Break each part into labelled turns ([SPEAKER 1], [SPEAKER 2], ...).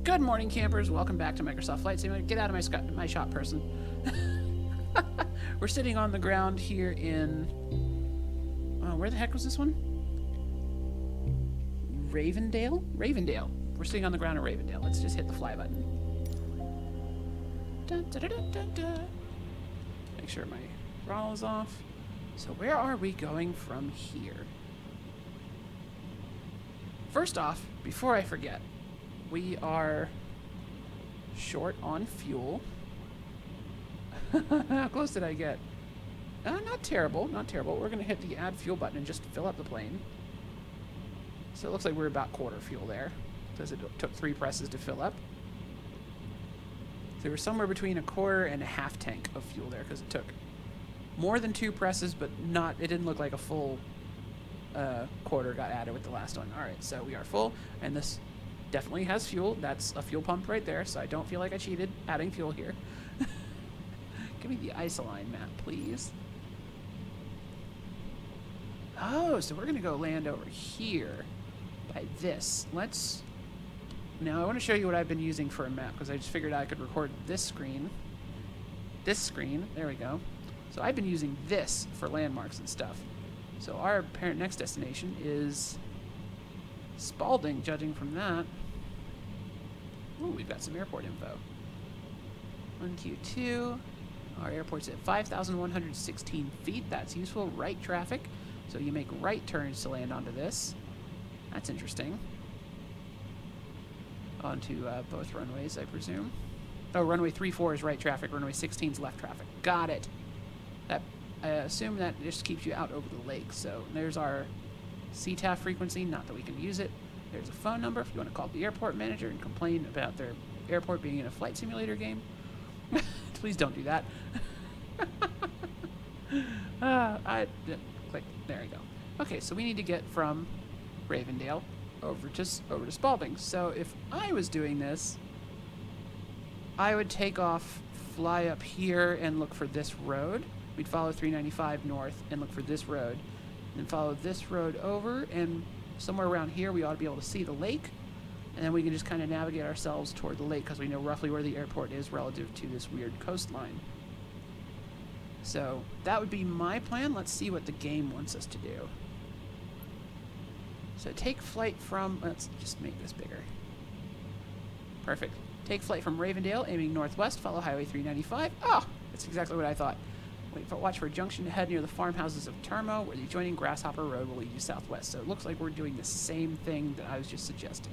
[SPEAKER 1] Good morning, campers. Welcome back to Microsoft Flight Simulator. Get out of my shop, person. We're sitting on the ground here in... where the heck was this one? Ravendale? Ravendale. We're sitting on the ground in Ravendale. Let's just hit the fly button. Dun, dun, dun, dun, dun, dun. Make sure my throttle is off. So where are we going from here? First off, before I forget, we are short on fuel. How close did I get? Not terrible, not terrible. We're going to hit the add fuel button and just fill up the plane. So it looks like we're about quarter fuel there, because it took 3 presses to fill up. So we're somewhere between a quarter and a half tank of fuel there, because it took more than 2 presses, but not. It didn't look like a full quarter got added with the last one. All right, so we are full, and this definitely has fuel. That's a fuel pump right there, so I don't feel like I cheated adding fuel here. Give me the isoline map, please. Oh, so we're going to go land over here by this. Let's... Now, I want to show you what I've been using for a map, because I just figured I could record this screen. This screen. There we go. So I've been using this for landmarks and stuff. So our apparent next destination is Spaulding, judging from that. Ooh, we've got some airport info. 1Q2. Our airport's at 5,116 feet. That's useful. Right traffic. So you make right turns to land onto this. That's interesting. Onto both runways, I presume. Oh, runway 34 is right traffic. Runway 16 is left traffic. Got it. That I assume that just keeps you out over the lake. So there's our CTAF frequency. Not that we can use it. There's a phone number if you want to call the airport manager and complain about their airport being in a flight simulator game. Please don't do that. Click. There we go. Okay, so we need to get from Ravendale over to Spaulding. So if I was doing this, I would take off, fly up here, and look for this road. We'd follow 395 north and look for this road. Then follow this road over, and somewhere around here we ought to be able to see the lake. And then we can just kind of navigate ourselves toward the lake because we know roughly where the airport is relative to this weird coastline. So that would be my plan. Let's see what the game wants us to do. So take flight from... Let's just make this bigger. Perfect. Take flight from Ravendale, aiming northwest, follow Highway 395. Oh, that's exactly what I thought. Watch for a junction ahead near the farmhouses of Termo, where the adjoining Grasshopper Road will lead you southwest. So it looks like we're doing the same thing that I was just suggesting.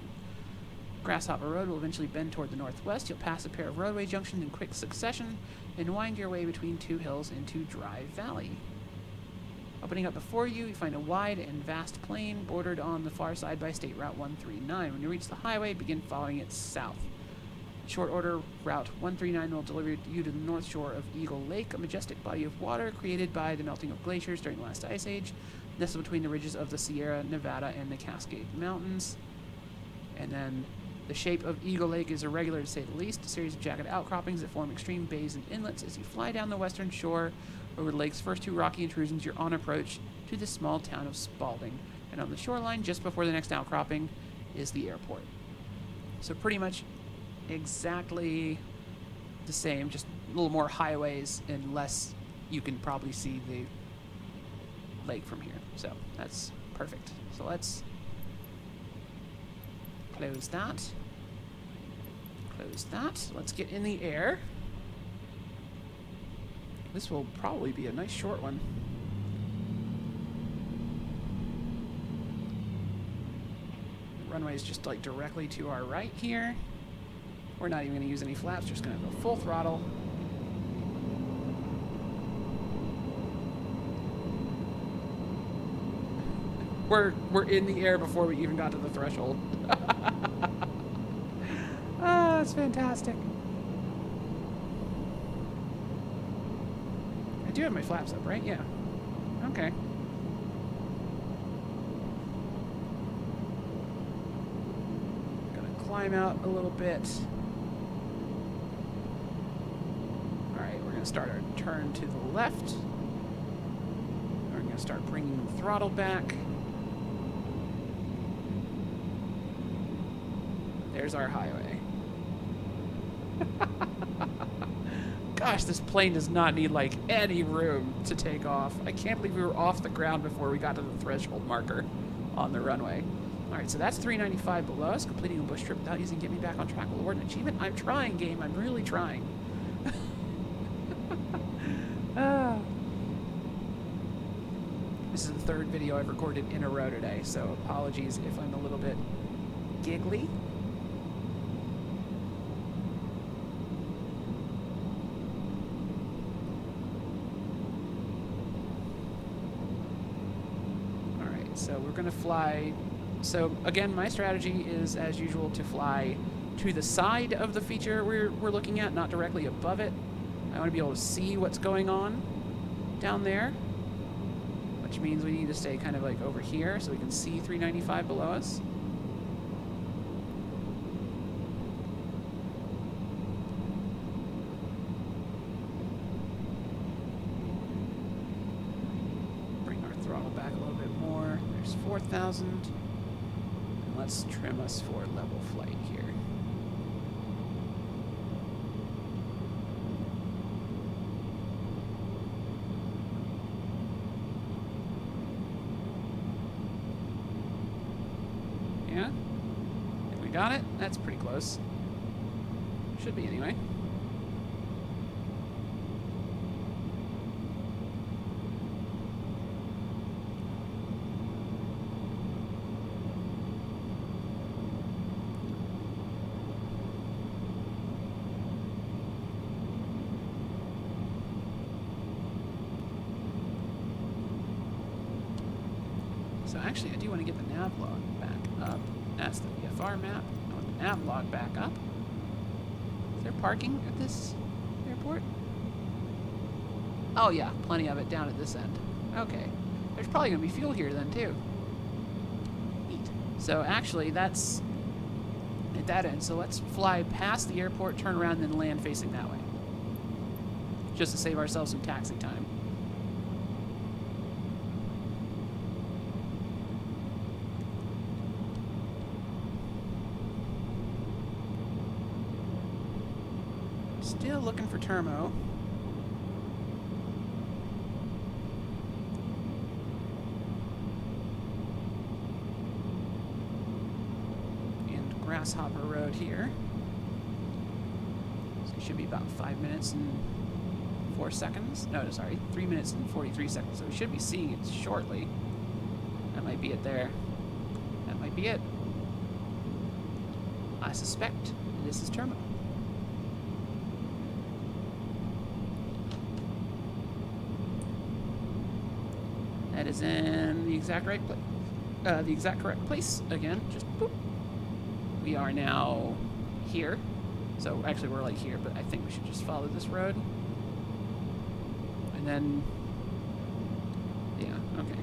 [SPEAKER 1] Grasshopper Road will eventually bend toward the northwest. You'll pass a pair of roadway junctions in quick succession and wind your way between 2 hills into Dry Valley. Opening up before you, you find a wide and vast plain bordered on the far side by State Route 139. When you reach the highway, begin following it south. In short order, Route 139 will deliver you to the north shore of Eagle Lake, a majestic body of water created by the melting of glaciers during the last ice age, nestled between the ridges of the Sierra Nevada and the Cascade Mountains. And then the shape of Eagle Lake is irregular, to say the least, a series of jagged outcroppings that form extreme bays and inlets. As you fly down the western shore over the lake's first 2 rocky intrusions, you're on approach to the small town of Spaulding. And on the shoreline, just before the next outcropping, is the airport. So pretty much exactly the same, just a little more highways and less. You can probably see the lake from here. So that's perfect. So let's close that. Close that. Let's get in the air. This will probably be a nice short one. The runway is just like directly to our right here. We're not even going to use any flaps, just going to go full throttle. We're in the air before we even got to the threshold. Ah, that's fantastic. I do have my flaps up, right? Yeah. Okay. Gonna climb out a little bit. Alright, we're gonna start our turn to the left. We're gonna going to start bringing the throttle back. There's our highway. Gosh, this plane does not need, like, any room to take off. I can't believe we were off the ground before we got to the threshold marker on the runway. All right, so that's 395 below us. Completing a bush trip without using Get Me Back on Track will award an achievement. I'm trying, game. I'm really trying. This is the third video I've recorded in a row today, so apologies if I'm a little bit giggly. So we're going to fly. So again, my strategy is, as usual, to fly to the side of the feature we're looking at, not directly above it. I want to be able to see what's going on down there, which means we need to stay kind of like over here so we can see 395 below us. Bring our throttle back a little bit more. There's 4,000. And let's trim us for level flight here. Yeah? Think we got it? That's pretty close. Should be anyway. So actually, I do want to get the nav log back up. That's the VFR map. I want the nav log back up. Is there parking at this airport? Oh yeah, plenty of it down at this end. Okay. There's probably going to be fuel here then, too. Neat. So actually, that's at that end. So let's fly past the airport, turn around, and then land facing that way. Just to save ourselves some taxi time. Still looking for Termo. And Grasshopper Road here. So it should be about 5 minutes and 4 seconds. No, sorry, 3 minutes and 43 seconds. So we should be seeing it shortly. That might be it there. That might be it. I suspect this is Termo. That is in the exact right place. The exact correct place. Again, just boop. We are now here. So actually we're like here, but I think we should just follow this road. And then, yeah, okay.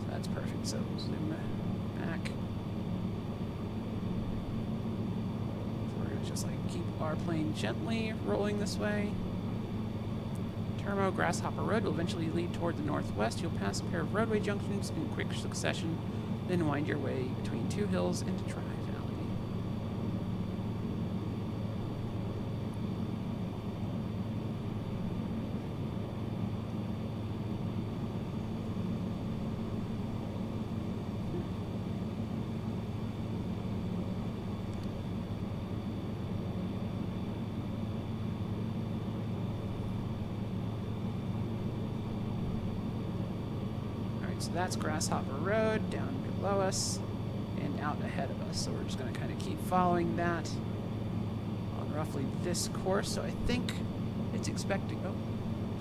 [SPEAKER 1] So that's perfect. So zoom back. So we're gonna just like keep our plane gently rolling this way. Termo Grasshopper Road will eventually lead toward the northwest. You'll pass a pair of roadway junctions in quick succession, then wind your way between two hills into Tri Valley. So that's Grasshopper Road down below us and out ahead of us. So we're just going to kind of keep following that on roughly this course. So I think it's expecting... Oh,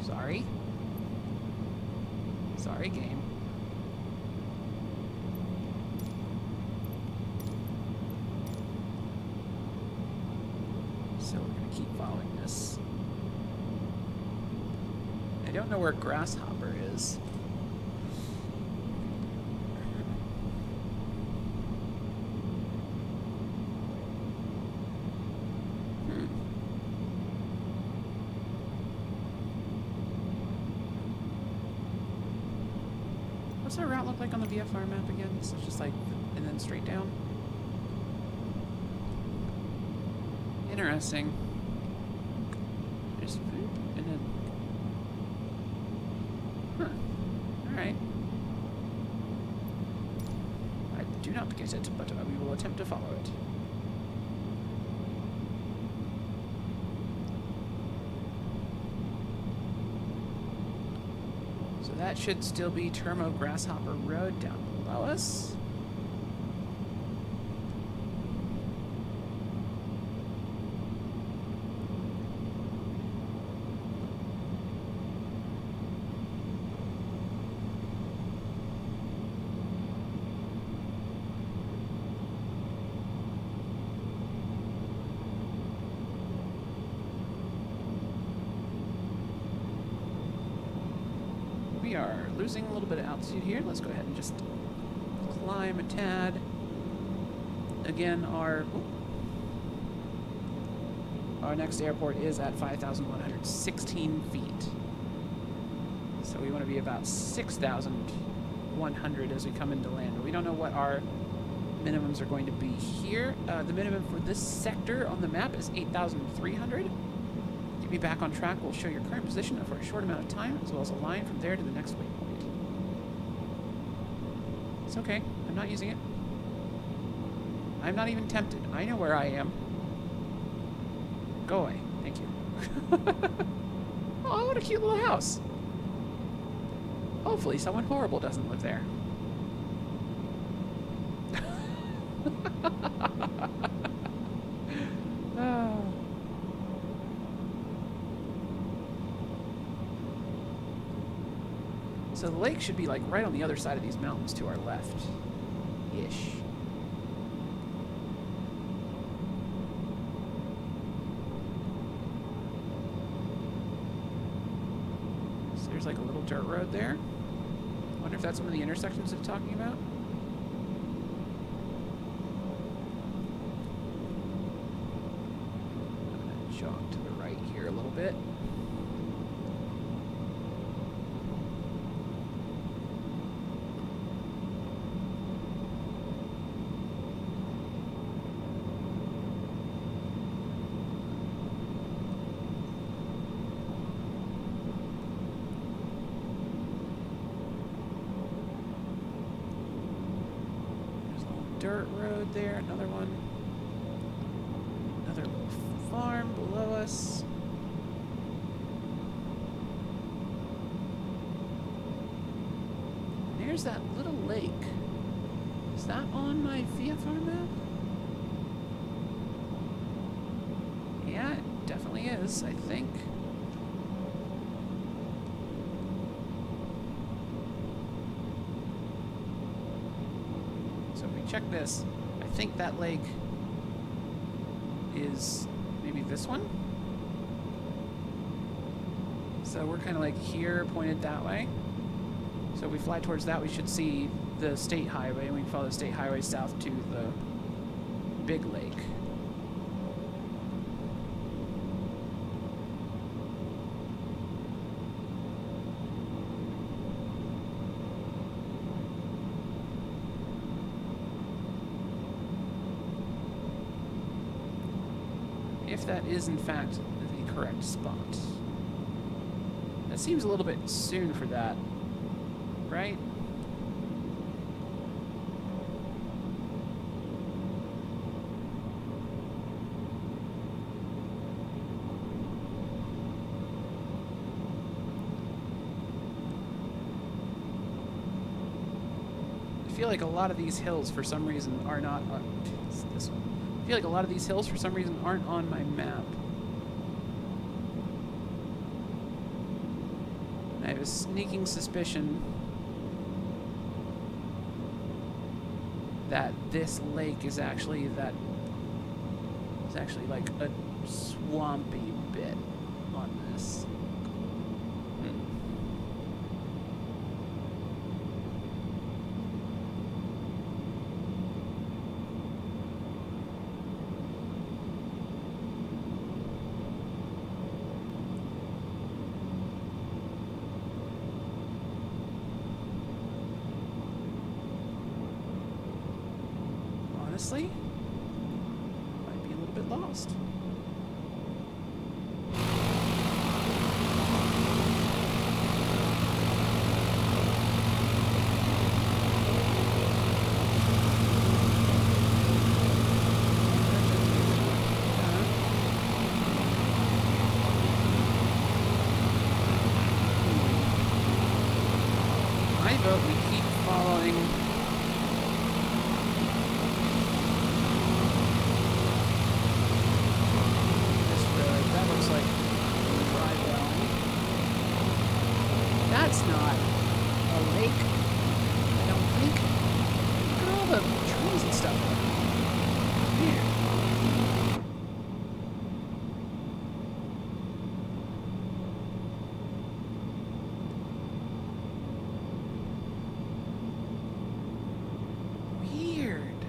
[SPEAKER 1] sorry. Sorry, game. So we're going to keep following this. I don't know where Grasshopper is. What's our route look like on the VFR map again? So it's just like, and then straight down. Interesting. Just and then. Huh. Alright. I do not get it, but we will attempt to follow it. So that should still be Termo Grasshopper Road down below us. We are losing a little bit of altitude here. Let's go ahead and just climb a tad. Again, our next airport is at 5,116 feet. So we want to be about 6,100 as we come into land. But we don't know what our minimums are going to be here. The minimum for this sector on the map is 8,300. Get me back on track. We'll show your current position for a short amount of time, as well as a line from there to the next waypoint. It's okay. I'm not using it. I'm not even tempted. I know where I am. Go away. Thank you. Oh, what a cute little house. Hopefully someone horrible doesn't live there. So the lake should be like right on the other side of these mountains to our left-ish. So there's like a little dirt road there. Wonder if that's one of the intersections they're talking about. I'm gonna jog to the right here a little bit. Dirt road there, another one. Another little farm below us. And there's that little lake. Is that on my VFR map? Yeah, it definitely is, I think. Check this. I think that lake is maybe this one. So we're kind of like here, pointed that way. So if we fly towards that, we should see the state highway, and we can follow the state highway south to the big lake. If that is in fact the correct spot. That seems a little bit soon for that, right? I feel like a lot of these hills for some reason are not this one. I feel like a lot of these hills for some reason aren't on my map. I have a sneaking suspicion that this lake is actually like a swampy bit on this. honestly. Might be a little bit lost. I vote we keep following this road. That looks like a dry valley. That's not a lake, I don't think. Look at all the trees and stuff. Weird.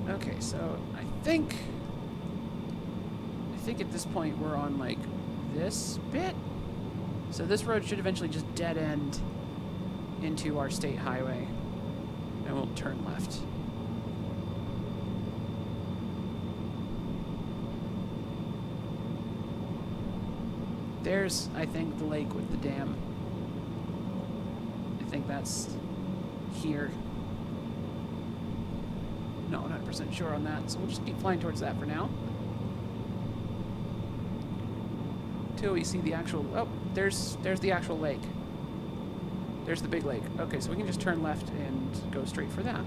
[SPEAKER 1] Okay, so I think at this point we're on like this bit. So this road should eventually just dead end into our state highway, and we'll turn left. There's, I think, the lake with the dam. I think that's here. Not 100% sure on that, so we'll just keep flying towards that for now. Till we see the actual... Oh, there's the actual lake. There's the big lake. Okay, so we can just turn left and go straight for that.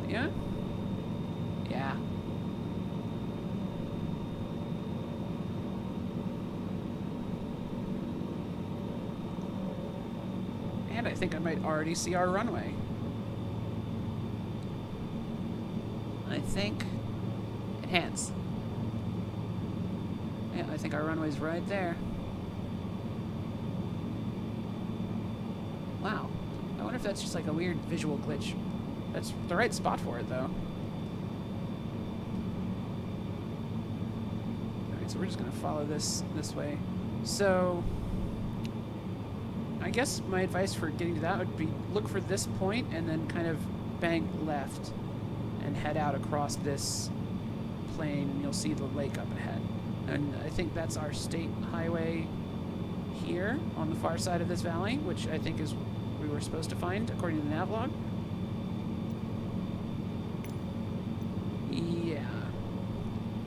[SPEAKER 1] Yeah? Yeah. And I think I might already see our runway. I think... Enhance. Yeah, I think our runway's right there. Wow. I wonder if that's just like a weird visual glitch. That's the right spot for it, though. Alright, so we're just going to follow this way. So, I guess my advice for getting to that would be look for this point and then kind of bank left and head out across this plain, and you'll see the lake up ahead. And I think that's our state highway here on the far side of this valley, which I think is we were supposed to find according to the navlog. Yeah.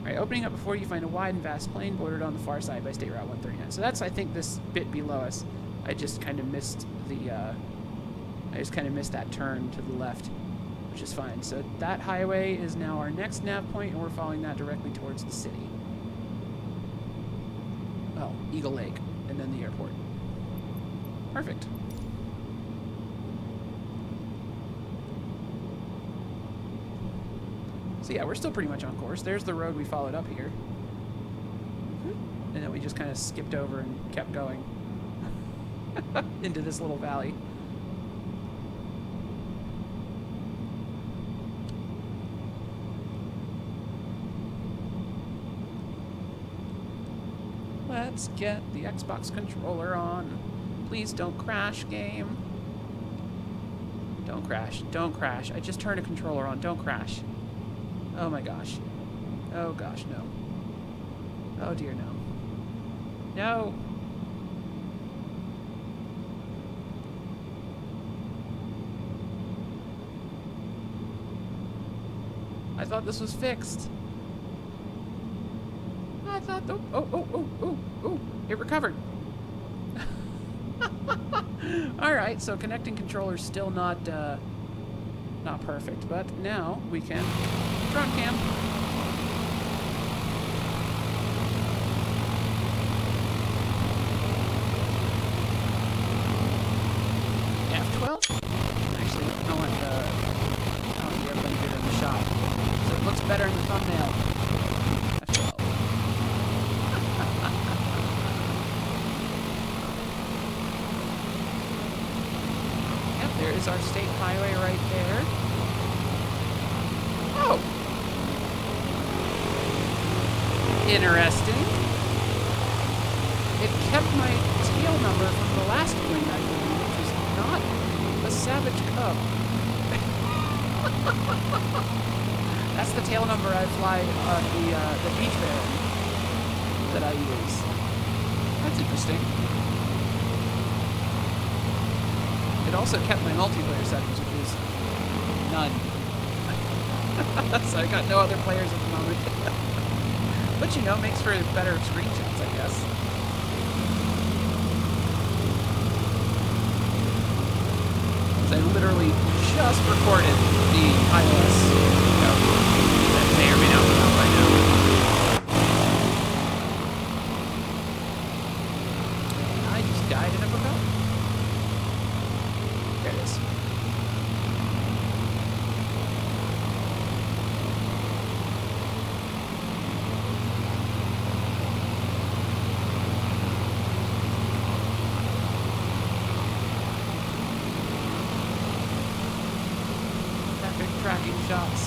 [SPEAKER 1] Alright, opening up before you find a wide and vast plain bordered on the far side by State Route 139. So that's, I think, this bit below us. I just kind of missed the, I just kind of missed that turn to the left, which is fine. So that highway is now our next nav point, and we're following that directly towards the city. Well, Eagle Lake, and then the airport. Perfect. So yeah, we're still pretty much on course. There's the road we followed up here. And then we just kind of skipped over and kept going into this little valley. Let's get the Xbox controller on. Please don't crash, game. Don't crash. Don't crash. I just turned a controller on. Don't crash. Oh my gosh. Oh gosh, no. Oh dear, no. No! I thought this was fixed. I thought the... Oh, it recovered. Alright, so connecting controller's still not perfect, but now we can... Drone cam. F12? Actually, I want the... I don't think everybody did it in the shop. So it looks better in the thumbnail. Yep, there is our state highway right there. Oh! Interesting. It kept my tail number from the last wing I did, which is not a Savage Cub. That's the tail number I fly on the beach bear that I use. That's interesting. It also kept my multiplayer settings, which is none. So I got no other players at the moment. But you know, makes for better screenshots, I guess. I literally just recorded the iOS video that may or may not be out by now. I just died in a propeller. There it is. Tracking shots.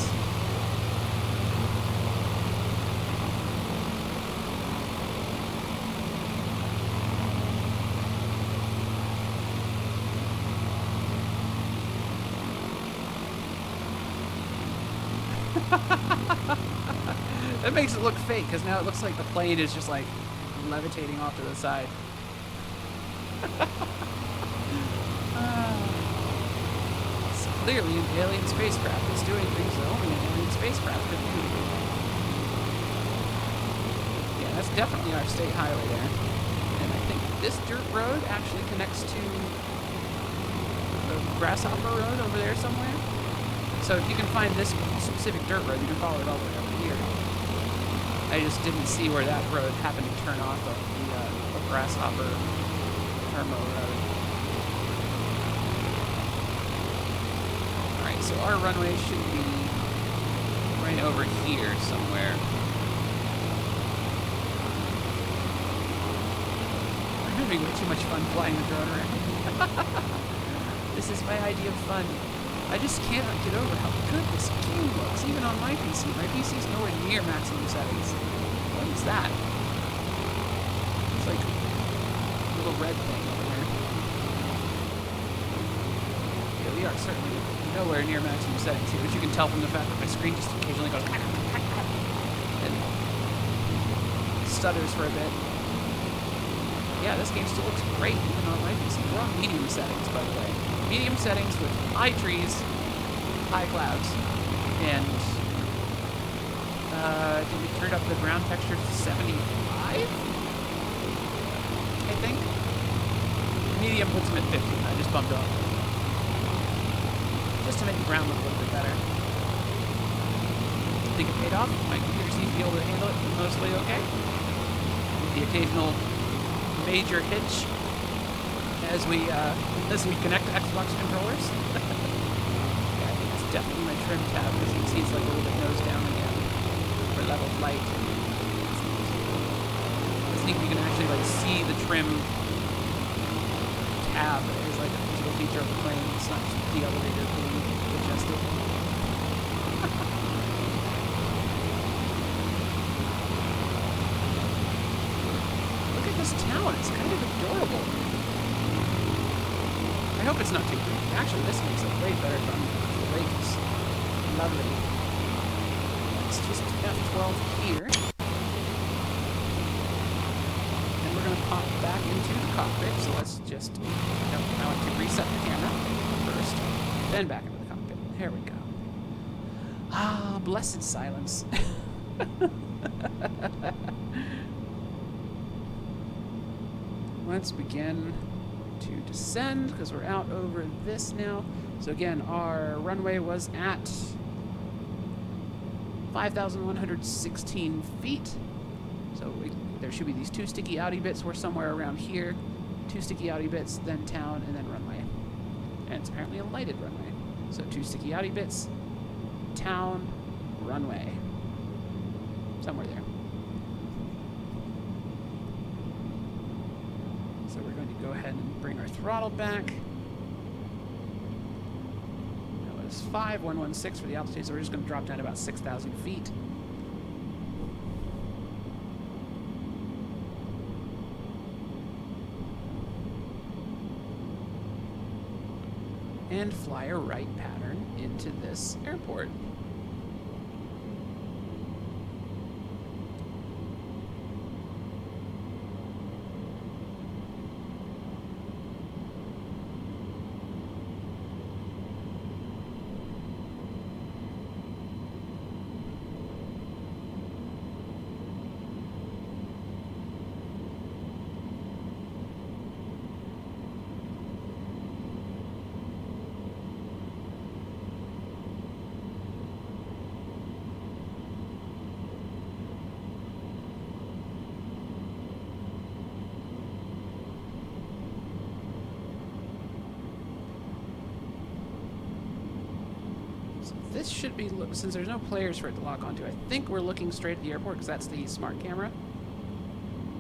[SPEAKER 1] That makes it look fake, because now it looks like the plane is just like levitating off to the side. Clearly an alien spacecraft. It's doing things that only an alien spacecraft could do. Yeah, that's definitely our state highway there. And I think this dirt road actually connects to the Grasshopper Road over there somewhere. So if you can find this specific dirt road, you can follow it all the way over here. I just didn't see where that road happened to turn off of the Grasshopper Terminal Road. So our runway should be right over here somewhere. I'm having way too much fun flying the drone around. This is my idea of fun. I just cannot get over how good this game looks, even on my PC. My PC is nowhere near maximum settings. What is that? It's like a little red thing over there. Yeah, we are certainly nowhere near maximum settings here, which you can tell from the fact that my screen just occasionally goes and stutters for a bit. Yeah, this game still looks great even on my PC. We're on medium settings, by the way. Medium settings with high trees, high clouds, and I think we turned up the ground texture to 75, I think. Medium puts them at 50. I just bumped off. Just to make the ground look a little bit better. I think it paid off. My computer seems to be able to handle it mostly okay. With the occasional major hitch as we connect Xbox controllers. Yeah, I think it's definitely my trim tab, because you can see it's like a little bit nose down again for level of light. I think you can actually like see the trim tab is like a physical feature of the plane. It's not just the elevator being adjusted. Look at this town. It's kind of adorable. I hope it's not too big. Actually, this makes it way better from the lake. It's lovely. Let's just F12 here. Pop back into the cockpit, so let's just, I want to reset the camera first, then back into the cockpit. Here we go. Ah, blessed silence. Let's begin to descend, because we're out over this now. So again, our runway was at 5,116 feet. So there should be these two sticky outy bits. We're somewhere around here. Two sticky outy bits, then town, and then runway. And it's apparently a lighted runway. So two sticky outy bits, town, runway. Somewhere there. So we're going to go ahead and bring our throttle back. That was 5116 for the altitude, so we're just going to drop down to about 6,000 feet. And fly a right pattern into this airport. This should be, since there's no players for it to lock onto, I think we're looking straight at the airport because that's the smart camera.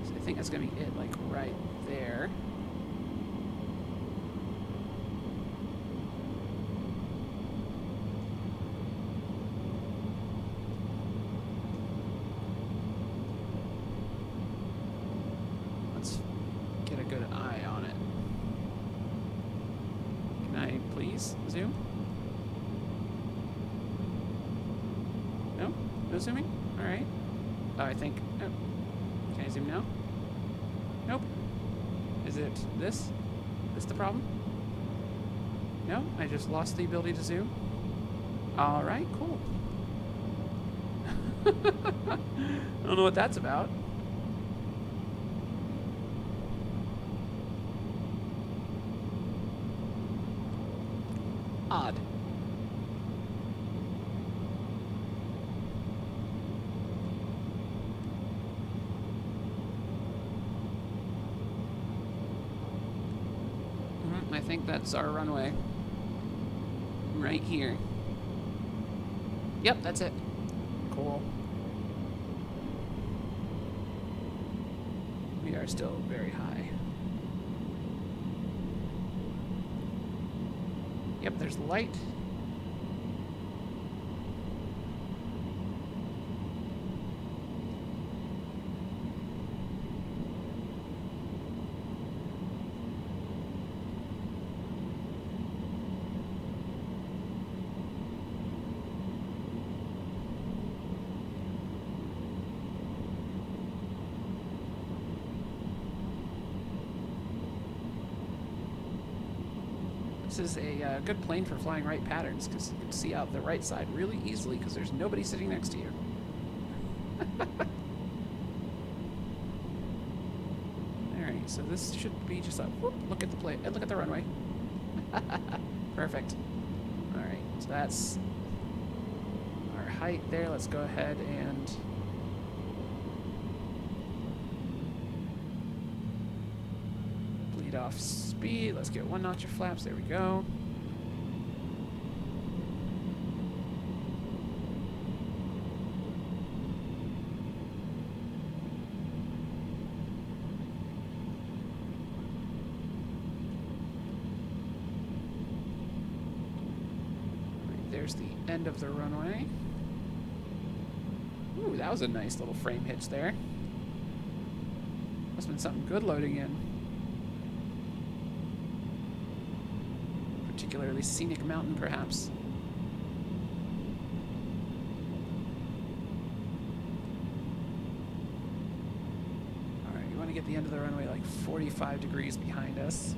[SPEAKER 1] So I think that's going to be it, like right there. Let's get a good eye on it. Can I please zoom? No zooming? Alright. Oh, I think... Oh. Can I zoom now? Nope. Is it this? Is this the problem? No? I just lost the ability to zoom? Alright, cool. I don't know what that's about. Odd. I think that's our runway. Right here. Yep, that's it. Cool. We are still very high. Yep, there's light. This is a good plane for flying right patterns because you can see out the right side really easily because there's nobody sitting next to you. Alright, so this should be just a whoop, look at the plane, look at the runway. Perfect. Alright, so that's our height there. Let's go ahead and bleed off speed. Let's get one notch of flaps. There we go. There's the end of the runway. Ooh, that was a nice little frame hitch there. Must have been something good loading in. Particularly scenic mountain, perhaps. Alright, you want to get the end of the runway like 45 degrees behind us.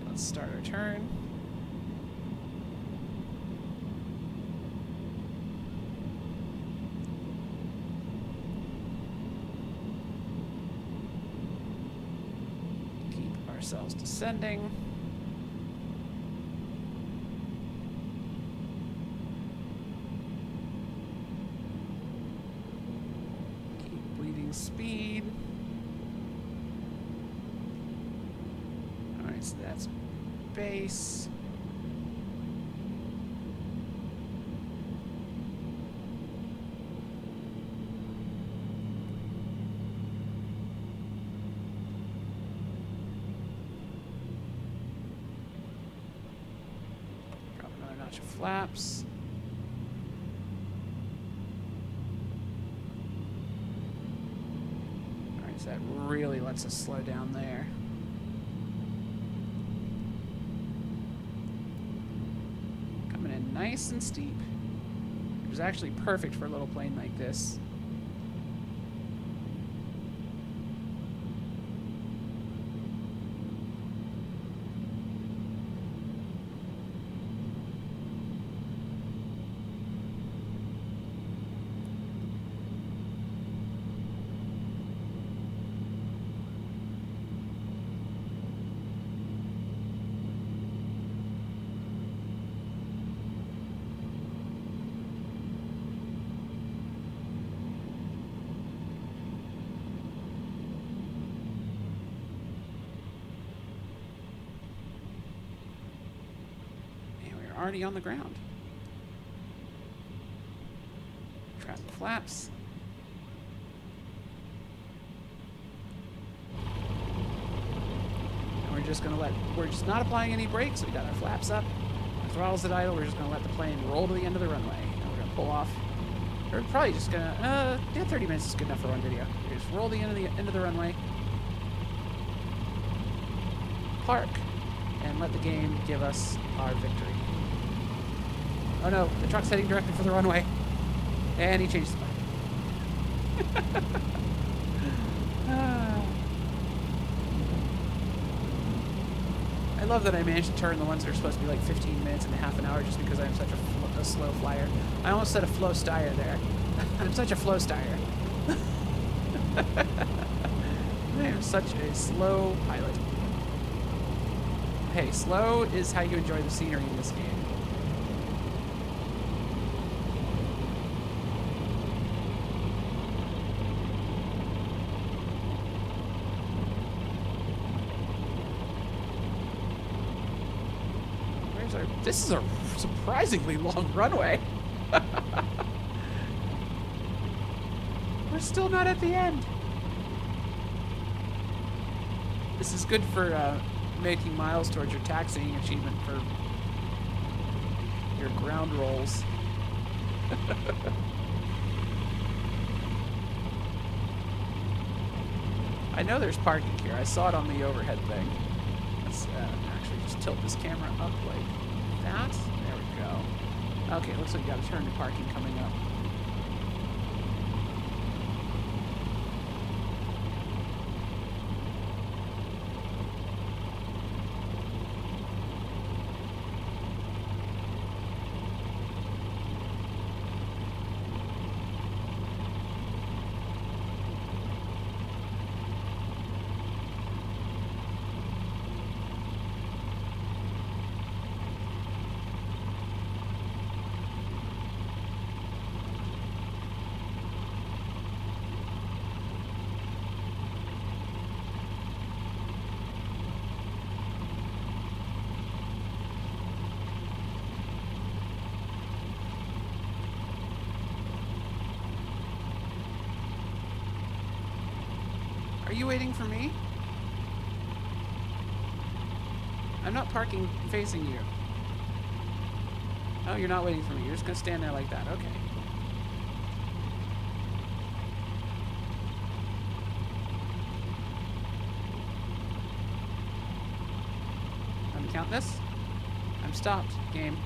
[SPEAKER 1] Let's start our turn. Keep ourselves descending. the speed. Alright, so that's base. Drop another notch of flaps. Alright, so that really lets us slow down there. Nice and steep. It was actually perfect for a little plane like this. Already on the ground. Trap the flaps. And we're just just not applying any brakes. We got our flaps up. Our throttle's at idle. We're just gonna let the plane roll to the end of the runway. And we're gonna pull off. We're probably just gonna, yeah, 30 minutes is good enough for one video. We just roll the end of the runway. Park. And let the game give us our victory. Oh no, the truck's heading directly for the runway. And he changed his mind. I love that I managed to turn the ones that are supposed to be like 15 minutes into half an hour just because I'm such a slow flyer. I almost said a flow styer there. I'm such a flow styer. I am such a slow pilot. Hey, slow is how you enjoy the scenery in this game. This is a surprisingly long runway. We're still not at the end. This is good for making miles towards your taxiing achievement for your ground rolls. I know there's parking here. I saw it on the overhead thing. Let's actually just tilt this camera up like that. There we go. Okay, looks like we got a turn to parking coming up. Are you waiting for me? I'm not parking facing you. Oh, you're not waiting for me. You're just gonna stand there like that. Okay. Let me count this. I'm stopped. Game.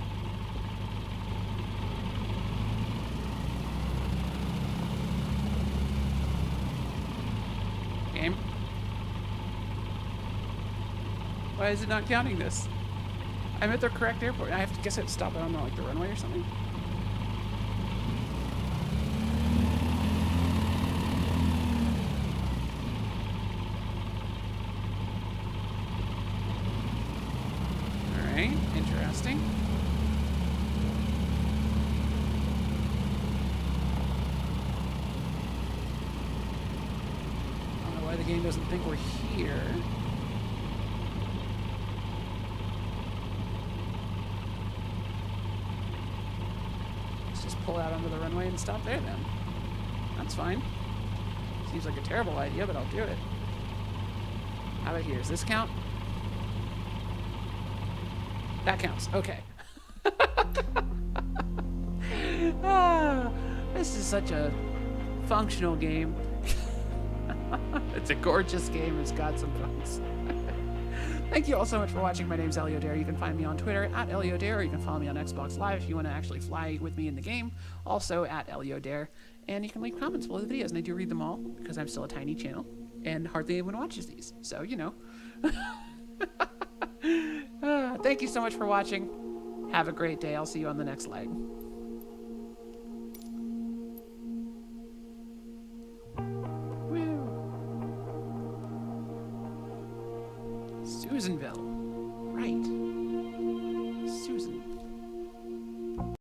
[SPEAKER 1] Game. Why is it not counting this? I'm at the correct airport. I have to guess I have to stop it on like the runway or something. All right, interesting. why the game doesn't think we're here. Let's just pull out onto the runway and stop there then. That's fine. Seems like a terrible idea, but I'll do it. How about here? Does this count? That counts. Okay. This is such a functional game. It's a gorgeous game. It's got some bugs. Thank you all so much for watching. My name's Eliodare. You can find me on Twitter at Eliodare, or you can follow me on Xbox Live if you want to actually fly with me in the game, also at Eliodare. And you can leave comments below the videos, and I do read them all because I'm still a tiny channel and hardly anyone watches these. So, you know. Thank you so much for watching. Have a great day. I'll see you on the next leg. Woo. Susanville. Right. Susanville.